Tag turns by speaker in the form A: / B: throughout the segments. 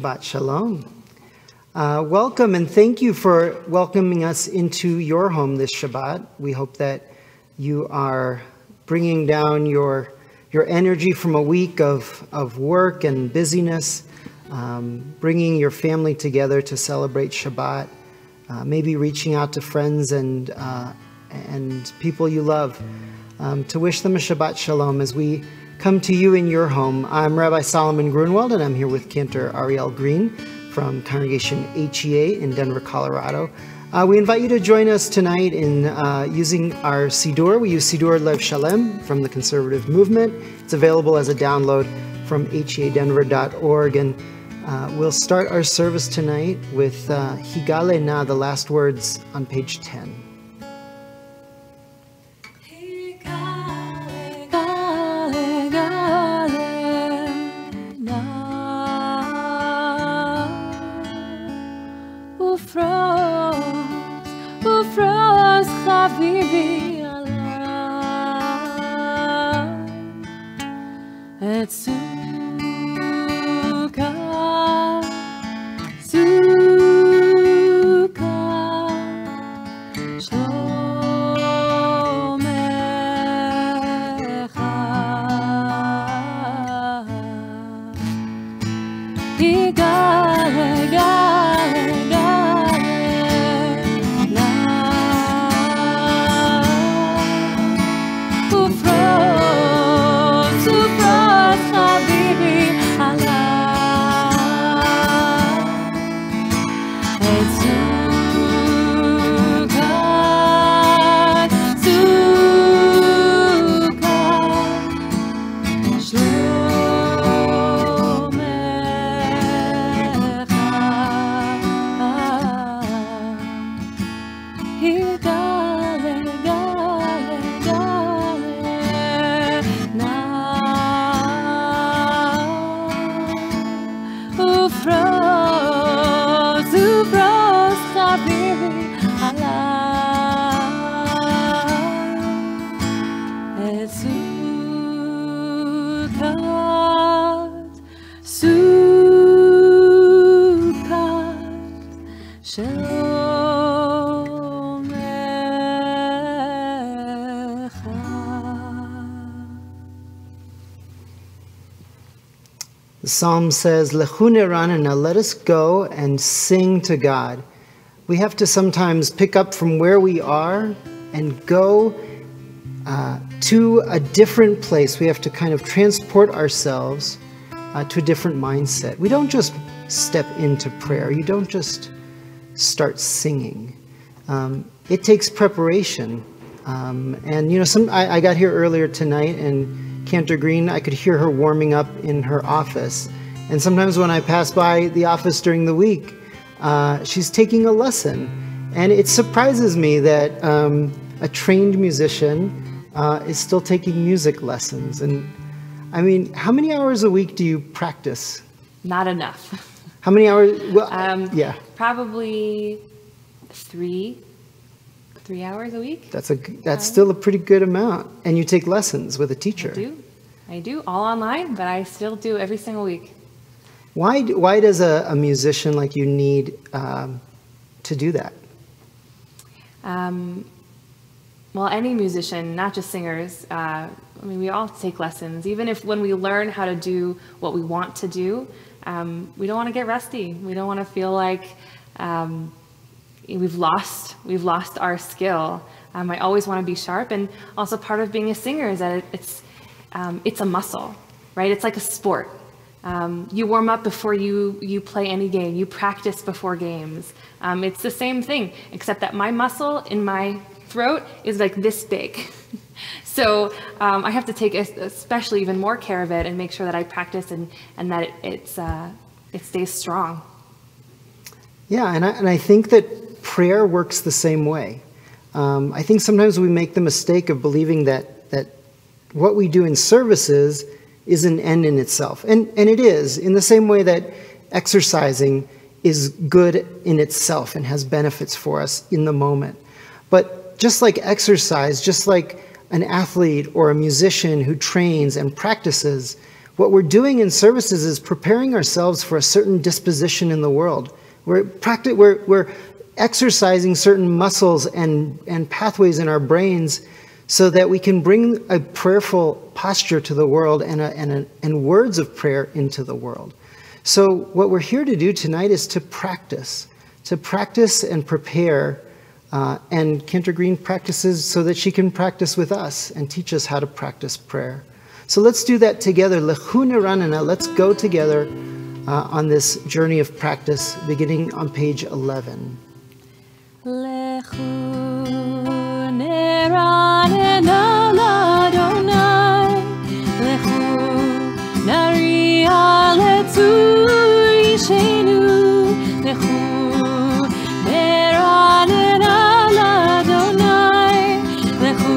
A: Shabbat Shalom. Welcome and thank you for welcoming us into your home this Shabbat. We hope that you are bringing down your energy from a week of work and busyness, bringing your family together to celebrate Shabbat, maybe reaching out to friends and people you love to wish them a Shabbat Shalom as we come to you in your home. I'm Rabbi Solomon Grunwald, and I'm here with Cantor Ariel Green from Congregation HEA in Denver, Colorado. We invite you to join us tonight in using our Siddur. We use Siddur Lev Shalem from the Conservative Movement. It's available as a download from headenver.org. And we'll start our service tonight with Higale Na, the last words on page 10. The psalm says, Lechu neranena, let us go and sing to God. We have to sometimes pick up from where we are and go to a different place. We have to kind of transport ourselves to a different mindset. We don't just step into prayer. You don't just start singing. It takes preparation. And you know, I got here earlier tonight, and Cantor Green, I could hear her warming up in her office. And sometimes when I pass by the office during the week, she's taking a lesson. And it surprises me that a trained musician is still taking music lessons. And I mean, how many hours a week do you practice?
B: Not enough.
A: How many hours? Well, yeah.
B: Probably 3 hours a week.
A: That's still a pretty good amount. And you take lessons with a teacher.
B: I do, all online, but I still do every single week.
A: Why does a musician like you need to do that?
B: Well, any musician, not just singers, I mean, we all take lessons. Even if when we learn how to do what we want to do, we don't want to get rusty. We don't want to feel like we've lost our skill. I always want to be sharp, and also part of being a singer is that it's a muscle, right? It's like a sport. You warm up before you play any game. You practice before games. It's the same thing, except that my muscle in my throat is like this big. So I have to take especially even more care of it and make sure that I practice and that it stays strong.
A: Yeah, and I think that prayer works the same way. I think sometimes we make the mistake of believing that what we do in services is an end in itself. And it is, in the same way that exercising is good in itself and has benefits for us in the moment. But just like exercise, just like an athlete or a musician who trains and practices, what we're doing in services is preparing ourselves for a certain disposition in the world. We're exercising certain muscles and pathways in our brains so that we can bring a prayerful posture to the world and words of prayer into the world. So what we're here to do tonight is to practice and prepare. And Kinter Green practices so that she can practice with us and teach us how to practice prayer. So let's do that together. Lechu neranena. Let's go together on this journey of practice, beginning on page 11.
C: Lechu neranena l'Adonai, lechu naria letzuri sheinu, lechu neranena l'Adonai, lechu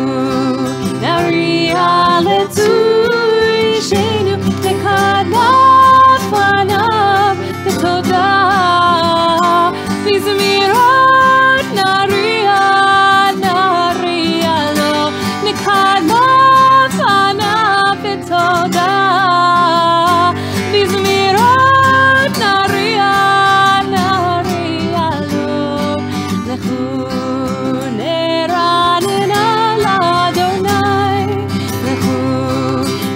C: naria letzuri sheinu, lekadmat fanav b'toda v'zmirot naria lo, lekadmat fanav b'toda v'zmirot naria lo, lechu neranena l'Adonai, lechu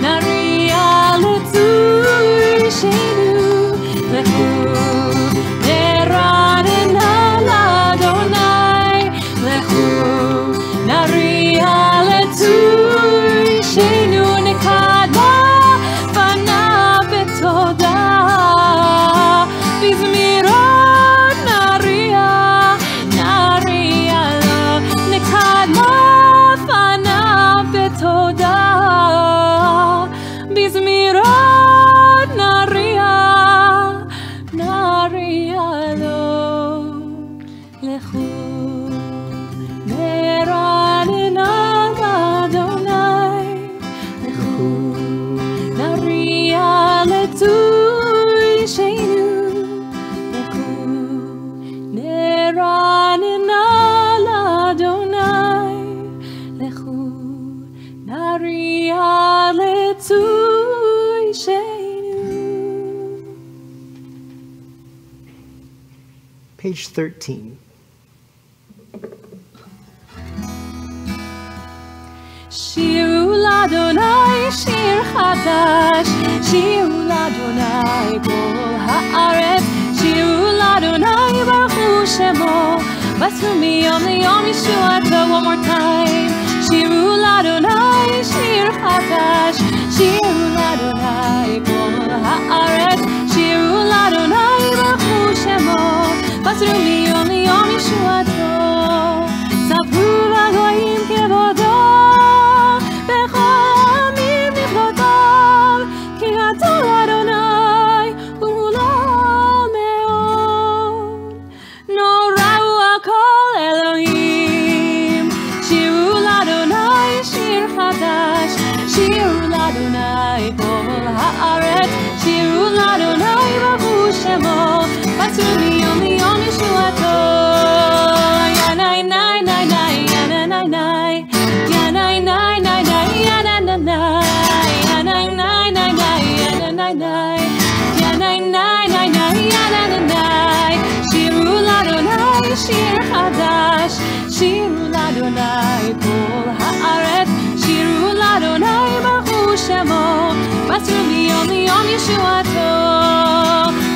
C: naria letzuri sheinu, lechu neranena l'Adonai, lechu naria letzuri sheinu, nekadma fanav b'toda v'zmirot naria lo, nekadma fanav b'toda v'zmirot naria lo, lechu neranena l'Adonai, lechu naria letzuri sheinu, lechu neranena l'Adonai, lechu naria letzuri sheinu.
A: Page 13.
C: שירו לאדוני שיר חדש, שירו לאדוני כל הארץ, שירו לאדוני ברכו שמו, בסרו מיום ליום ישועתו. One more time. שירו לאדוני שיר חדש, שירו לאדוני כל הארץ, שירו לאדוני ברכו שמו, בסרו מיום ליום ישועתו. ספרו בגויים כבודו, בכל עמים נכלותיו, כי גדול אדוני וגדול מאוד. נורא הוא הכל אלוהים, שירו לאדוני שיר חדש, שירו לאדוני כל הארץ, שירו לאדוני ברכו שמו, בסרו מיום ליום ישועתו. ינאי נאי נאי נאי ינאי נאי נאי ינאי נאי נאי נאי ינאי נאי ינאי נאי נאי נאי ינאי נאי ינאי נאי נאי נאי ינאי נאי. שירו לאדוני שיר חדש, שירו לאדוני כל הארץ, שירו לאדוני ברכו שמו, בסרו מיום ליום ישועתו.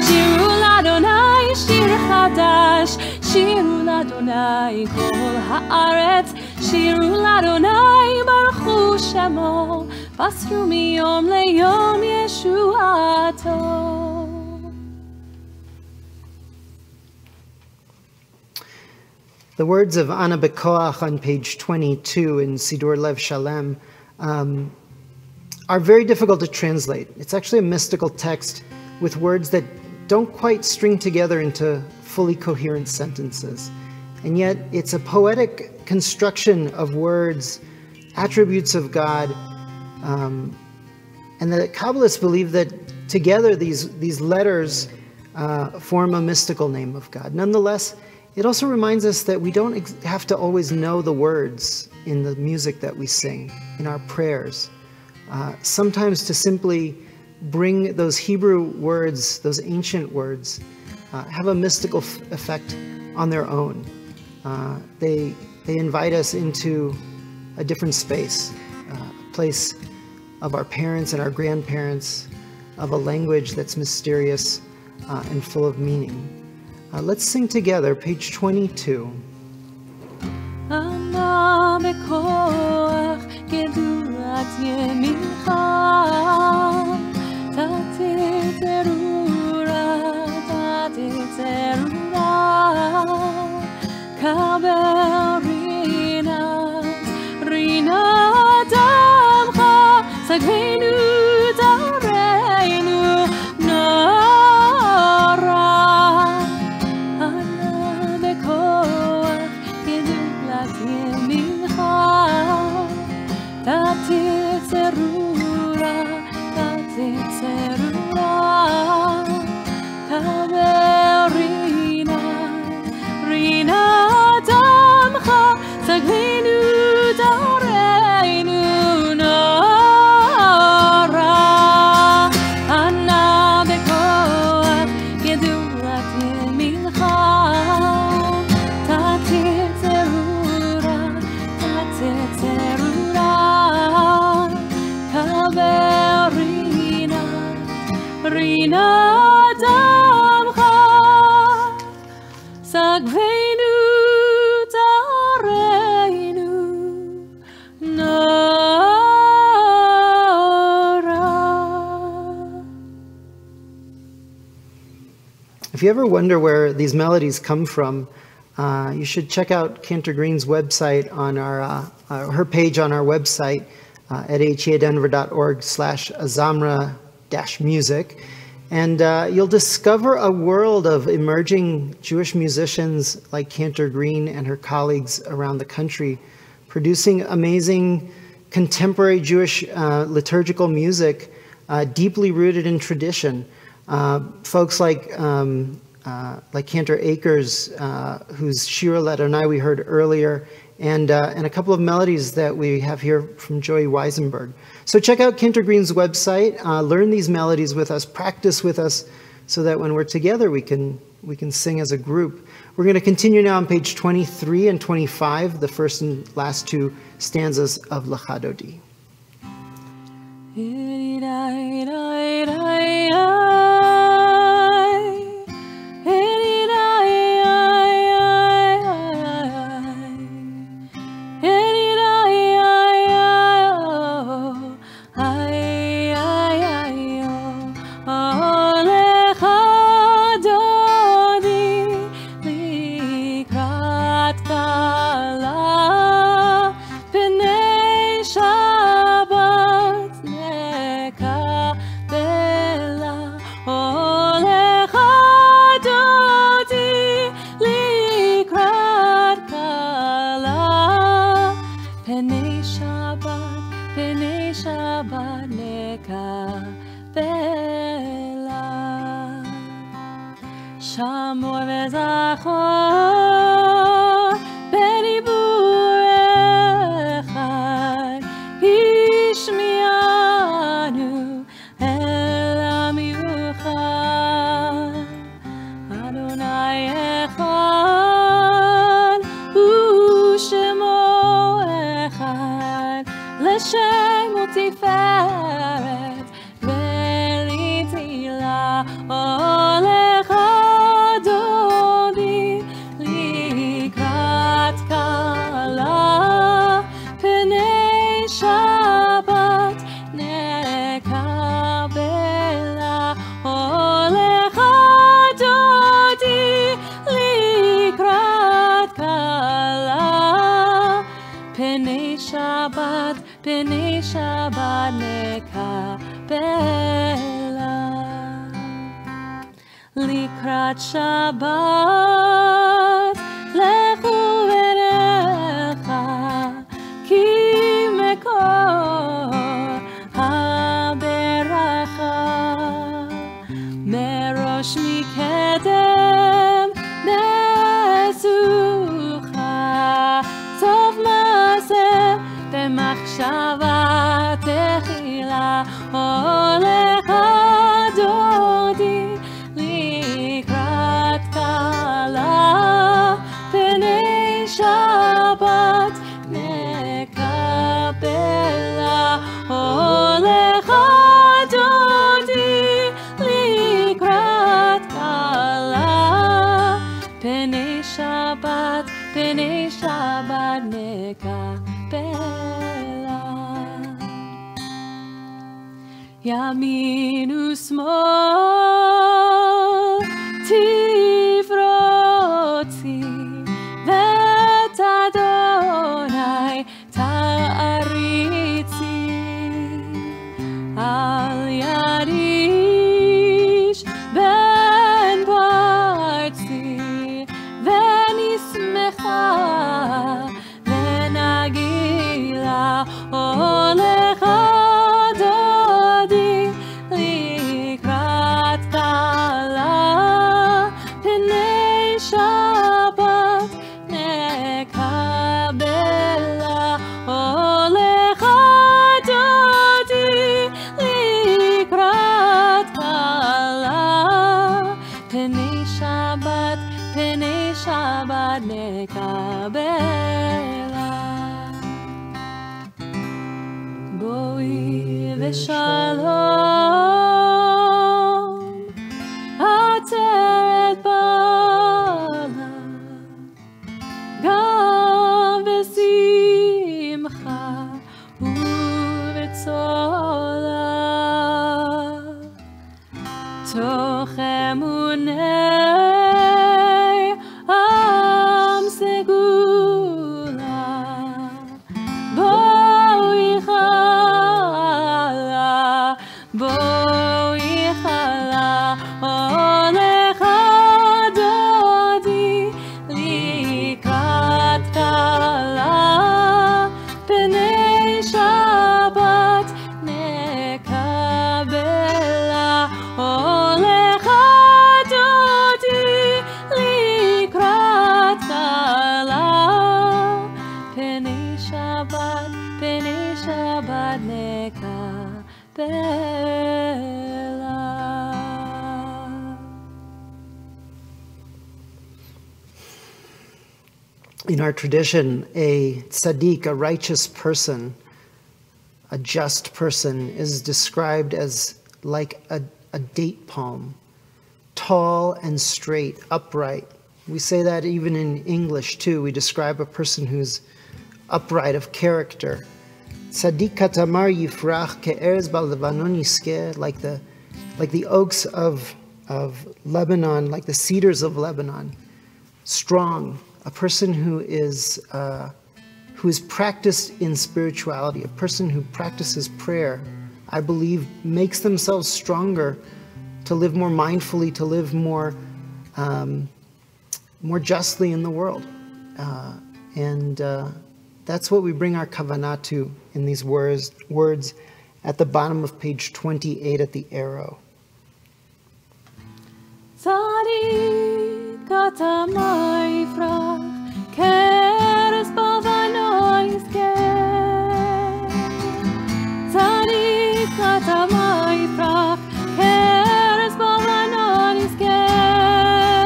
C: שירו לאדוני שיר חדש, שירו לאדוני כל הארץ, שירו לאדוני ברכו שמו, בסרו מיום ליום ישועתו.
A: The words of Anna Bekoach on page 22 in Sidur Lev Shalem are very difficult to translate. It's actually a mystical text with words that don't quite string together into fully coherent sentences. And yet it's a poetic construction of words, attributes of God, and the Kabbalists believe that together these letters form a mystical name of God. Nonetheless, it also reminds us that we don't have to always know the words in the music that we sing, in our prayers. Sometimes to simply bring those Hebrew words, those ancient words, have a mystical effect on their own. They invite us into a different space, a place of our parents and our grandparents, of a language that's mysterious and full of meaning. Let's sing together, page 22. If you ever wonder where these melodies come from, you should check out Cantor Green's website on her page on our website at headenver.org/Azamra-music. And you'll discover a world of emerging Jewish musicians like Cantor Green and her colleagues around the country, producing amazing contemporary Jewish liturgical music deeply rooted in tradition. Folks like Cantor Akers, whose Shira Ladonai we heard earlier, and a couple of melodies that we have here from Joey Weisenberg. So check out Cantor Green's website, learn these melodies with us, practice with us, so that when we're together we can sing as a group. We're going to continue now on page 23 and 25, the first and last two stanzas of Lecha Dodi.
C: Likrat Shabbat lechu v'necha ki mekor haberacha merosh mikedem nesucha tov maseh b'machshava techila olecha ימין ושמאל תפרוצי ואת אדוני תעריצי אל יריש בן פרצי ונשמחה ונגילה הולך דודי לקראת כלה פני שבת נקבלה הולך דודי לקראת כלה פני שבת נקבלה בואי ושלום עטרת בעלה גם בשמחה ובצולה תוך אמוני עם סגולה בואי חלה בואי חלה הולך דודי לקראת כלה פני שבת נקבלה הולך דודי לקראת כלה פני שבת נקבלה.
A: In our tradition, a tzaddik, a righteous person, a just person, is described as like a date palm, tall and straight, upright. We say that even in English too. We describe a person who's upright of character. Tzaddik katamar yifrach ke'erz ba'levanon yiskeh, like the oaks of Lebanon, like the cedars of Lebanon, strong. A person who is practiced in spirituality, a person who practices prayer, I believe, makes themselves stronger to live more mindfully, to live more justly in the world. And that's what we bring our kavanah to in these words at the bottom of page 28 at the arrow.
C: Tzaddik katamar yifrach ke'erez ba'levanon yiskeh Tzaddik katamar yifrach ke'erez ba'levanon yiskeh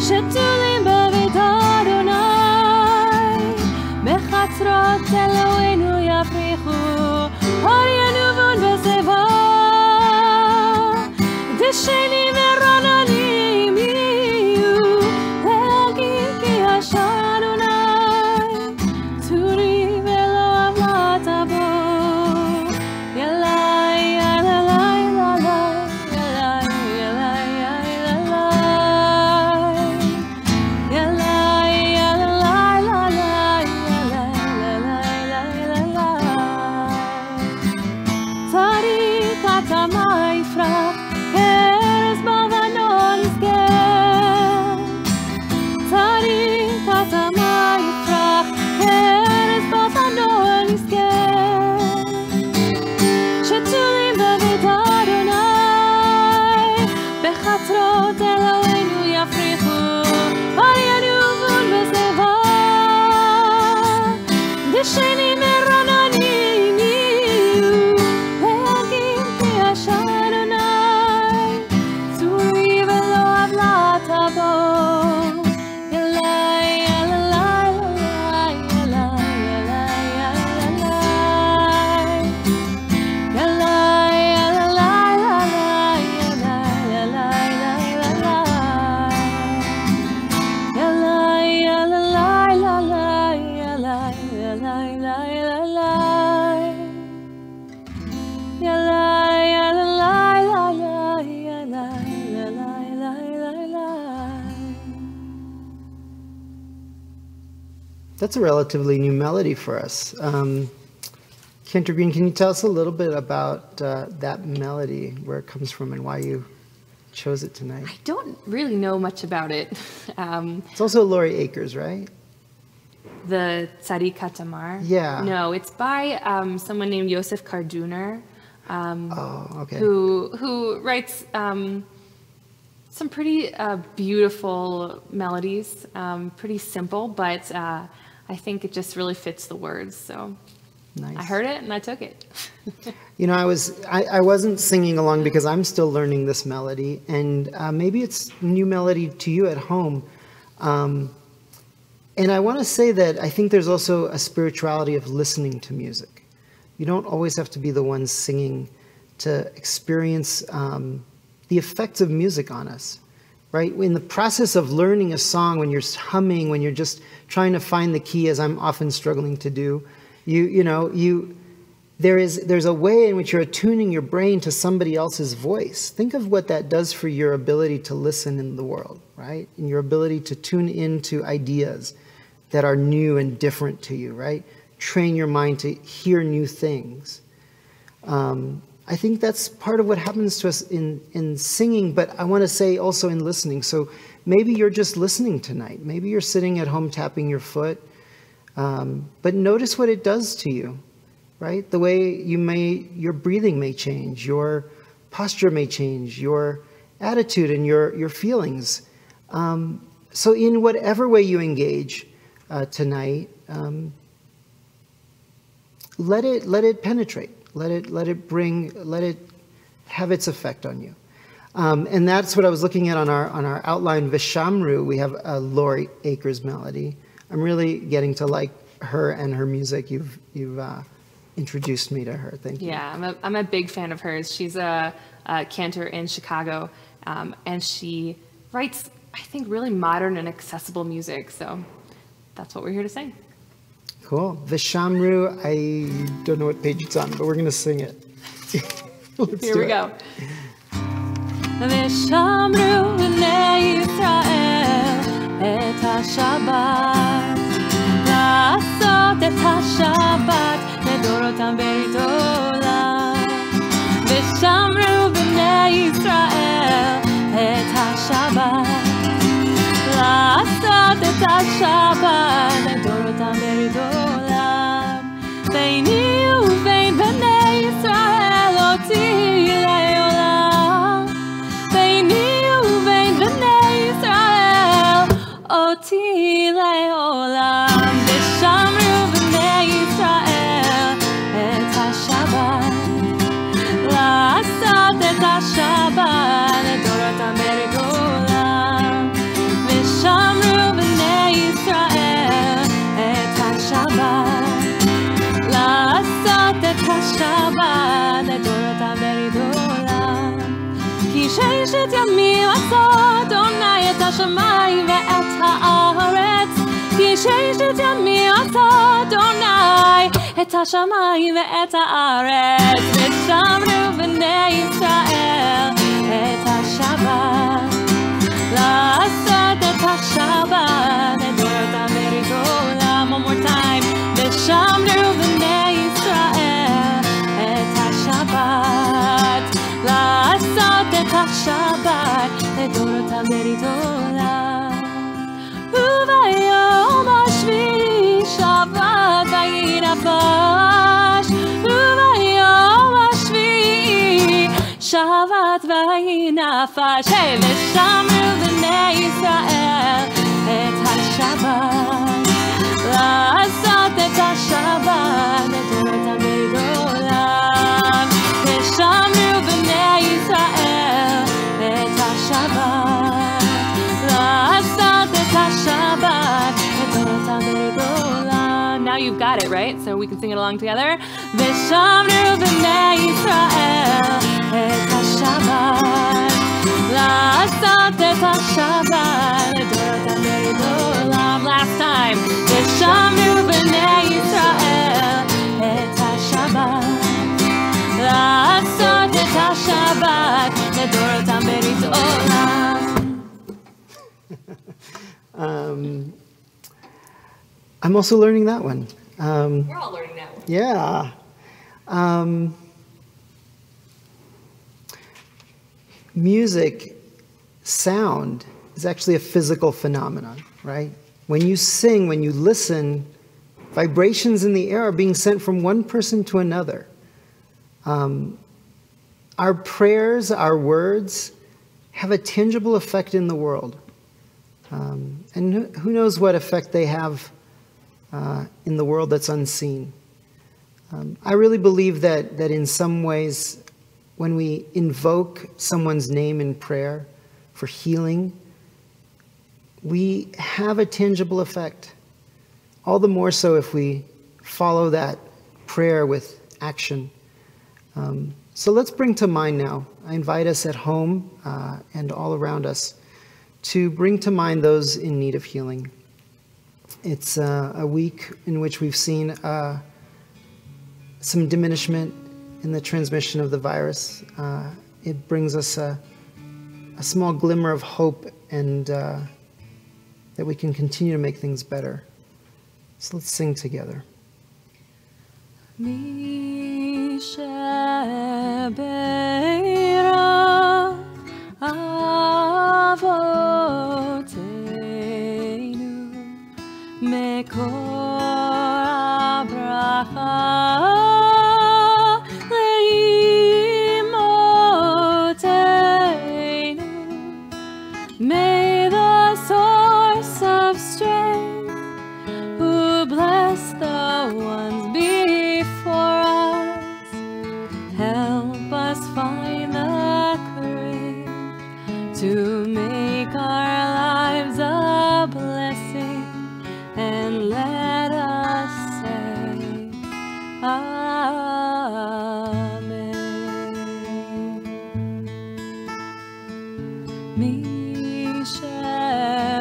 C: shetulim beveit Adonai bechatzrot Eloheinu yafrichu har yanuvon b'seva דשנים ורעננים יהיו להגיד כי השענוני צורי ולא עוולת בו ילאי ילאי ילאי ילאי ילאי ילאי ילאי tzaddik katamar yifrach ke'erez ba'levanon yiskeh tzaddik katamar yifrach ke'erez ba'levanon yiskeh shetulim beveit Adonai bechatzrot Eloheinu yafrichu har yanuvon b'seva דשנים ורעננים יהיו להגיד כי השענוני צורי ולא עוולת בו ילאי ילאי ילאי ילאי ילאי ילאי
A: That's a relatively new melody for us. Cantor Green, can you tell us a little bit about that melody, where it comes from, and why you chose it tonight?
B: I don't really know much about it.
A: It's also Laurie Akers, right?
B: The Tzadi Katamar?
A: Yeah.
B: No, it's by someone named Yosef Karduner,
A: Okay.
B: who writes some pretty beautiful melodies, pretty simple, but I think it just really fits the words. So
A: Nice.
B: I heard it and I took it.
A: You know, I wasn't singing along because I'm still learning this melody, and maybe it's new melody to you at home. And I want to say that I think there's also a spirituality of listening to music. You don't always have to be the one singing to experience the effects of music on us, right? In the process of learning a song, when you're humming, when you're just trying to find the key, as I'm often struggling to do, there's a way in which you're attuning your brain to somebody else's voice. Think of what that does for your ability to listen in the world, right? And your ability to tune into ideas that are new and different to you, right? Train your mind to hear new things. I think that's part of what happens to us in singing, but I want to say also in listening. So maybe you're just listening tonight. Maybe you're sitting at home tapping your foot, but notice what it does to you, right? The way your breathing may change, your posture may change, your attitude and your feelings. So in whatever way you engage tonight, let it penetrate. Let it have its effect on you. And that's what I was looking at on our outline, Vishamru. We have a Laurie Akers melody. I'm really getting to like her and her music. You've introduced me to her. Thank you.
B: Yeah, I'm a big fan of hers. She's a cantor in Chicago, and she writes, I think, really modern and accessible music. So that's what we're here to sing.
A: Cool. Vishamru, I don't know what page it's on, but we're going to sing it.
B: Here we go.
C: ושמרו בני ישראל את השבת, לעשות את השבת לדורותם ברית עולם. ושמרו בני ישראל את השבת, לעשות את השבת לדורותם ברית עולם. ביני ובין בני ישראל אותי לעולם, ביני ובין בני ישראל אותי לעולם. ושמרו בני ישראל את השבת, לעשות את השבת לדורותם ברית עולם. ושמרו בני ישראל את השבת, לעשות את השבת לדורותם ברית עולם. כי ששת ימים עשה אדוני את השמיים ואת הארץ, כי ששת ימים עשה אדוני את השמיים ואת הארץ. ושמרו בני ישראל את השבת, לעשות את השבת לדורותם ברית עולם. One more time. ושמרו בני ישראל את השבת, לעשות את השבת לדורותם ברית עולם. וביום השביעי שבת ויהי נפש, וביום השביעי שבת ויהי נפש. ושמרו בני ישראל את השבת, לעשות את השבת לדורותם ברית עולם. ושמרו בני ישראל את השבת, לעשות את השבת לדורותם ברית עולם.
B: Now you've got it, right? So we can sing it along together.
C: ושמרו בני ישראל את השבת, לעשות את השבת לדורותם ברית עולם.
B: Last time.
C: ושמרו בני ישראל את השבת, לעשות את השבת לדורותם ברית עולם.
A: I'm also learning that one.
B: We're all learning that one.
A: Yeah. Music, sound, is actually a physical phenomenon, right? When you sing, when you listen, vibrations in the air are being sent from one person to another. Our prayers, our words, have a tangible effect in the world. And who knows what effect they have in the world that's unseen. I really believe that in some ways, when we invoke someone's name in prayer for healing, we have a tangible effect. All the more so if we follow that prayer with action. So let's bring to mind now. I invite us at home and all around us to bring to mind those in need of healing. It's a week in which we've seen some diminishment in the transmission of the virus. It brings us a small glimmer of hope and that we can continue to make things better. So let's sing together.
C: May the source of strength, who bless the ones before us, help us find the courage to make our lives a blessing, and let us say Amen.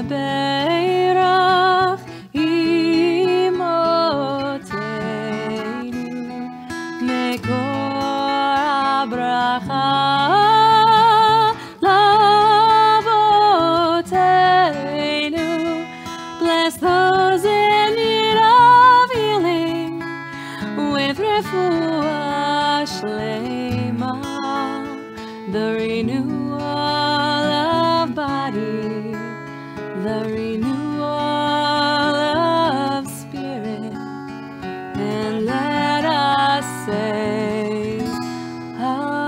C: Beirach imoteinu mekor abracha lavoteinu. Bless those in need of healing with refuah shlema, the renewal of body, the renewal of spirit, and let us say Amen.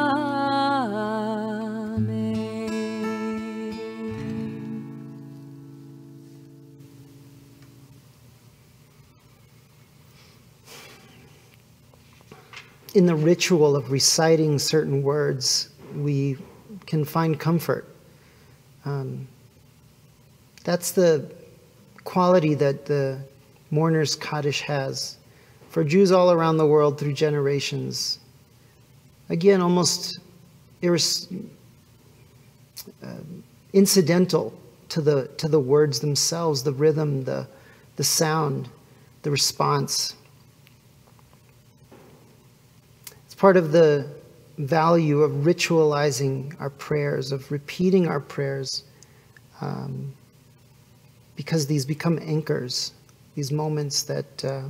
A: In the ritual of reciting certain words, we can find comfort. That's the quality that the mourner's Kaddish has for Jews all around the world through generations. Again, almost incidental to the words themselves, the rhythm, the sound, the response. It's part of the value of ritualizing our prayers, of repeating our prayers, because these become anchors, these moments that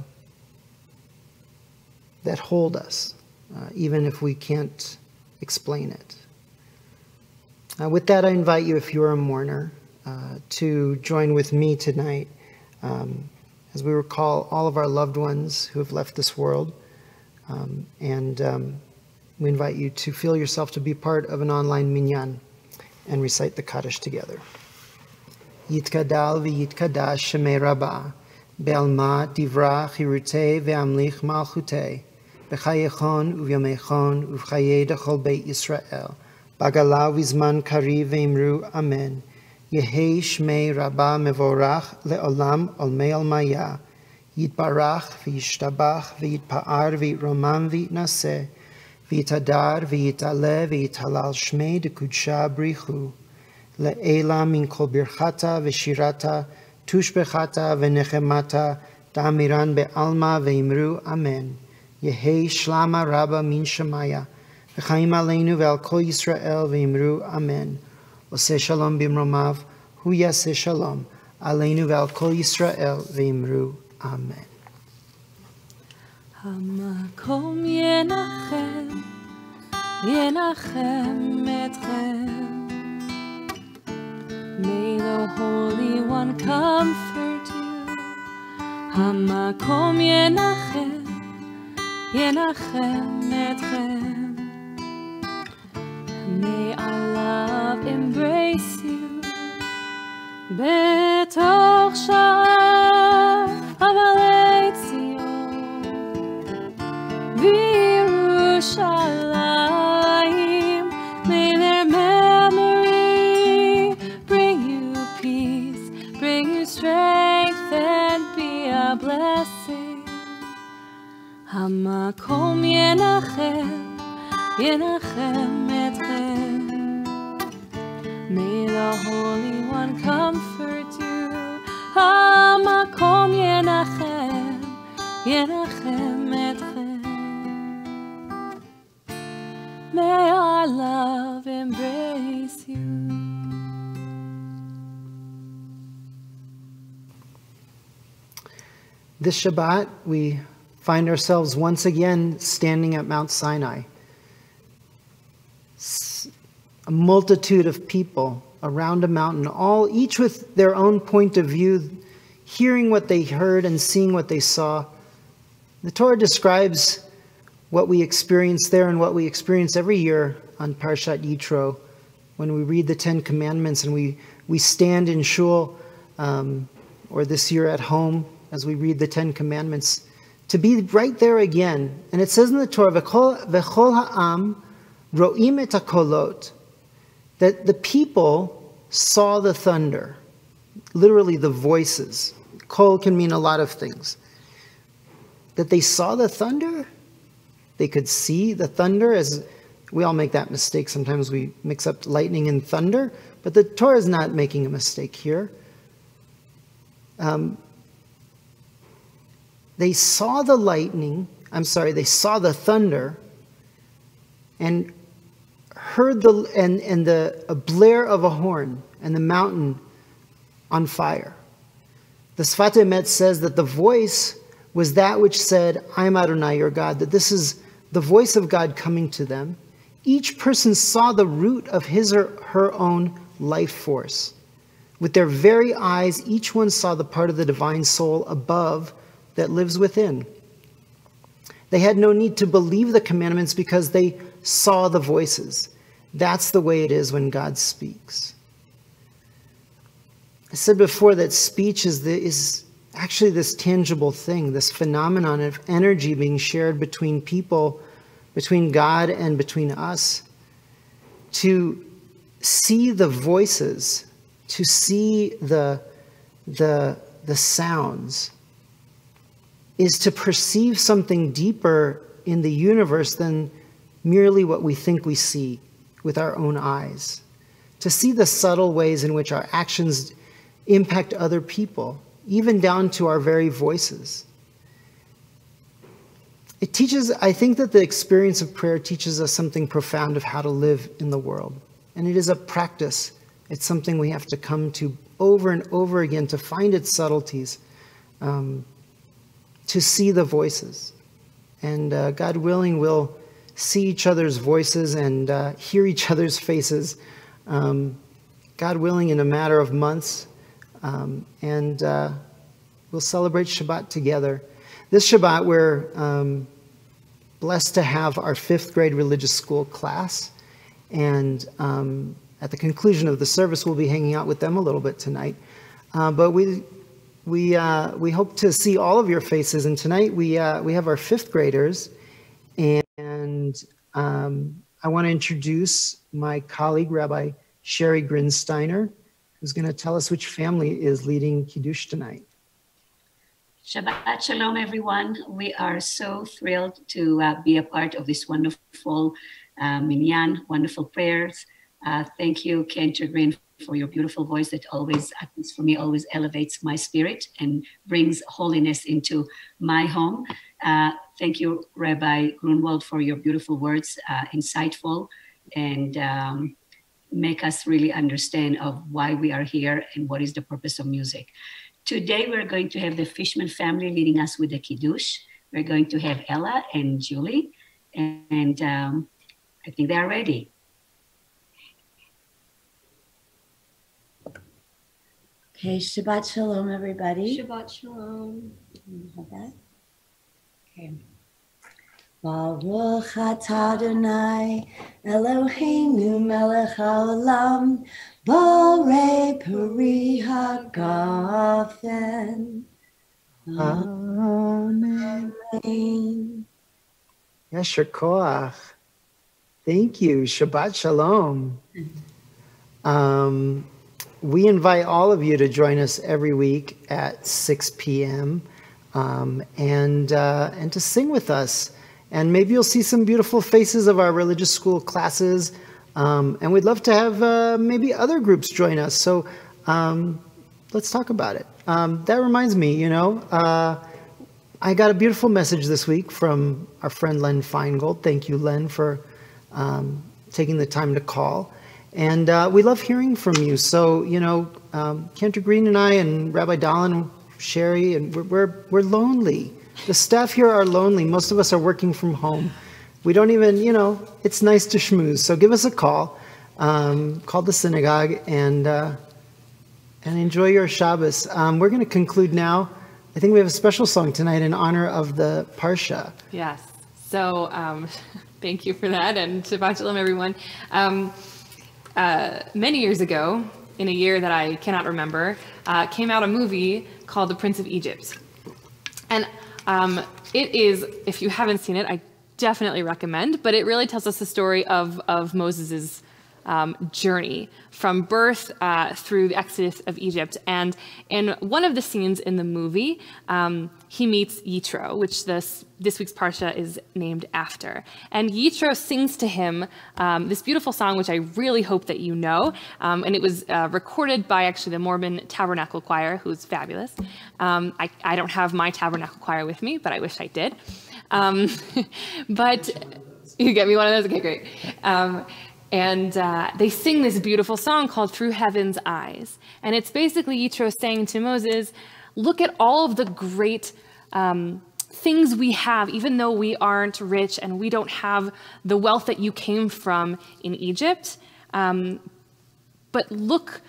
A: hold us, even if we can't explain it. With that, I invite you, if you're a mourner, to join with me tonight as we recall all of our loved ones who have left this world, and we invite you to feel yourself to be part of an online minyan and recite the Kaddish together. Yitkadal v'yitkadash shemei Rabbah, be'alma divrach hirutei ve'amlich malchutei, b'chayechon u'vyomechon u'v'chayei dechol beit Yisrael, b'gala v'zman kariv ve'imru amen. Yehei shmei Rabbah mevorach le'olam olmei almaya, yitbarach v'yishtabach v'yitpa'ar v'yitromam v'yitnaseh, v'yitadar v'yitale v'yitalal shmei dekudsha brichu. Le'ela min kol birchata v'shirata, tushbechata v'nechemata, da'amiran be'alma ve'imru amen. Yehei shlama rabba min shemaya, v'chaim aleinu ve'al kol Yisrael ve'imru amen. Oseh shalom bimromav, hu yaseh shalom, aleinu ve'al kol Yisrael ve'imru Amen.
C: המקום ינחם, ינחם אתכם. May the Holy One comfort you. המקום ינחם, ינחם אתכם. May our love embrace you. בתוך שער אבלי ציון, בירושלים, may their memory bring you peace, bring you strength, and be a blessing. המקום ינחם, ינחם אתכם. May the Holy One comfort you. המקום ינחם, ינחם אתכם. May our love embrace you.
A: This Shabbat, we find ourselves once again standing at Mount Sinai. A multitude of people around a mountain, all each with their own point of view, hearing what they heard and seeing what they saw. The Torah describes what we experience there and what we experience every year on Parshat Yitro when we read the Ten Commandments and we stand in shul, or this year at home as we read the Ten Commandments, to be right there again. And it says in the Torah, V'chol ha'am ro'im et hakolot, that the people saw the thunder, literally the voices. Kol can mean a lot of things. That they saw the thunder, they could see the thunder, as we all make that mistake. Sometimes we mix up lightning and thunder, but the Torah is not making a mistake here. They saw the they saw the thunder and heard the blare of a horn and the mountain on fire. The Sfat Emet says that the voice was that which said, I am Adonai, your God, that this is the voice of God coming to them. Each person saw the root of his or her own life force. With their very eyes, each one saw the part of the divine soul above that lives within. They had no need to believe the commandments because they saw the voices. That's the way it is when God speaks. I said before that speech is actually this tangible thing, this phenomenon of energy being shared between people, between God and between us. To see the voices, to see the sounds, is to perceive something deeper in the universe than merely what we think we see with our own eyes. To see the subtle ways in which our actions impact other people, even down to our very voices. It teaches, I think that the experience of prayer teaches us something profound of how to live in the world. And it is a practice. It's something we have to come to over and over again to find its subtleties, to see the voices. And God willing, we'll see each other's voices and hear each other's faces, God willing, in a matter of months. And we'll celebrate Shabbat together. This Shabbat, we're blessed to have our 5th grade religious school class. And at the conclusion of the service, we'll be hanging out with them a little bit tonight. But we hope to see all of your faces. And tonight we have our 5th graders. And I want to introduce my colleague, Rabbi Sherry Grinsteiner, who's going to tell us which family is leading Kiddush tonight.
D: Shabbat Shalom, everyone. We are so thrilled to be a part of this wonderful minyan, wonderful prayers. Thank you, Cantor Green, for your beautiful voice that always, at least for me, always elevates my spirit and brings holiness into my home. Thank you, Rabbi Grunwald, for your beautiful words, insightful, and make us really understand of why we are here and what is the purpose of music. Today, we're going to have the Fishman family leading us with the Kiddush. We're going to have Ella and Julie, and I think they are ready.
E: Okay, Shabbat Shalom, everybody.
F: Shabbat Shalom.
E: Have that? Okay. Baruch atah Adonai Eloheinu melech haolam borei peri hagafen.
A: Amen.
E: Amen.
A: Yasher koach. Thank you. Shabbat shalom. We invite all of you to join us every week at 6 p.m. And to sing with us. And maybe you'll see some beautiful faces of our religious school classes. And we'd love to have maybe other groups join us. So let's talk about it. That reminds me, I got a beautiful message this week from our friend Len Feingold. Thank you, Len, for taking the time to call. And we love hearing from you. So, Cantor Green and I and Rabbi Dahlin, Sherry, and we're lonely. The staff here are lonely. Most of us are working from home. We don't even, it's nice to schmooze. So give us a call. Call the synagogue and enjoy your Shabbos. We're going to conclude now. I think we have a special song tonight in honor of the Parsha.
B: Yes. So thank you for that, and Shabbat Shalom, everyone. Many years ago, in a year that I cannot remember, came out a movie called The Prince of Egypt. And it is, if you haven't seen it, I definitely recommend, but it really tells us the story of Moses's journey from birth through the exodus of Egypt. And in one of the scenes in the movie, he meets Yitro, which this week's Parsha is named after. And Yitro sings to him this beautiful song, which I really hope that you know. And it was recorded by actually the Mormon Tabernacle Choir, who's fabulous. I don't have my Tabernacle Choir with me, but I wish I did. But you get me one of those? Okay, great. And they sing this beautiful song called Through Heaven's Eyes. And it's basically Yitro saying to Moses, look at all of the great things we have, even though we aren't rich and we don't have the wealth that you came from in Egypt. But look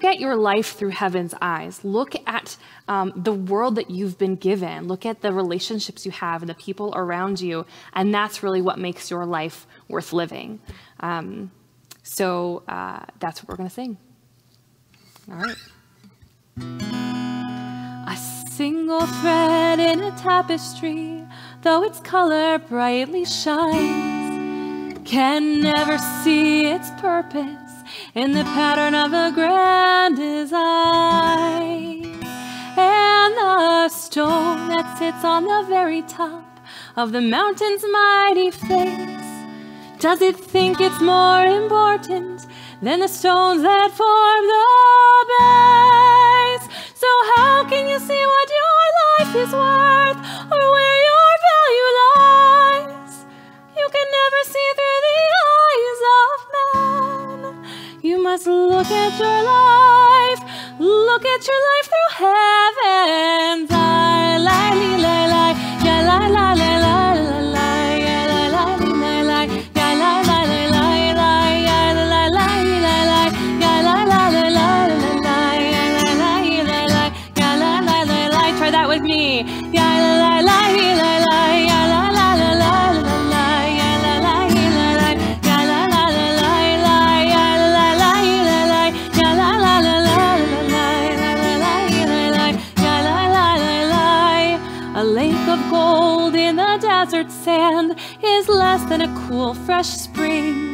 B: at your life through heaven's eyes. Look at the world that you've been given. Look at the relationships you have and the people around you. And that's really what makes your life worth living. So that's what we're going to sing. All right. A single thread in a tapestry, though its color brightly shines, can never see its purpose in the pattern of a grand design. And the stone that sits on the very top of the mountain's mighty face, does it think it's more important than the stones that form the base? So how can you see what your life is worth or where your value lies? You can never see through the eyes of man. You must look at your life through heaven's eye. La li la la, ya la la la la la la, ya la la li la la, ya la la la la la, ya la la la la la, ya la la la la la la, ya la la la la, ya la la la la. Try that with me. Ya la la la la la, ya la la la la la la, ya la la la la, ya la la la la la, ya la la la la la, ya la la la la la, ya la la la la. A lake of gold in the desert sand is less than a cool, fresh spring.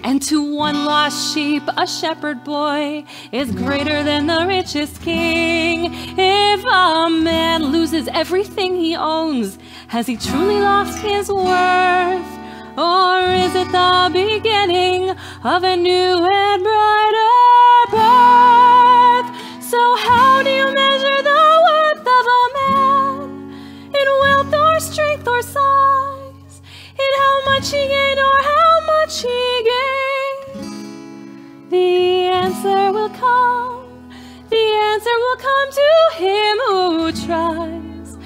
B: And to one lost sheep, a shepherd boy is greater than the richest king. If a man loses everything he owns, has he truly lost his worth? Or is it the beginning of a new and brighter birth? So how do you measure the worth of a man? In wealth or strength or size? In how much he gained or how much he gave? The answer will come to him
C: tries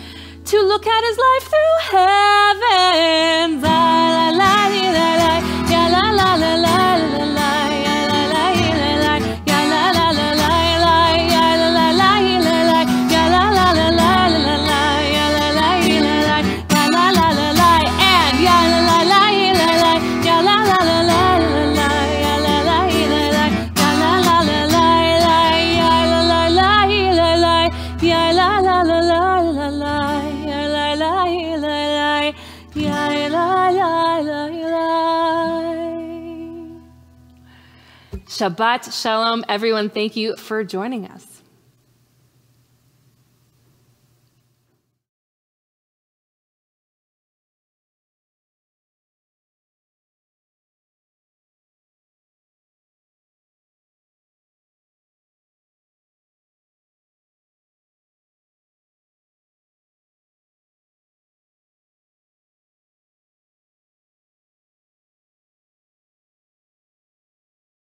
C: to look at his life through heavens. La la la la la, ya la la la la la la, ya la la la la, ya la la la la la, ya la la la la la, ya la la la la la la, ya la la la la, ya la la la la, and ya la la la la la, ya la la la la la, ya la la la la, ya la la la la la, ya la la la la la, ya la la la la la. Shabbat Shalom, everyone. Thank you for joining us.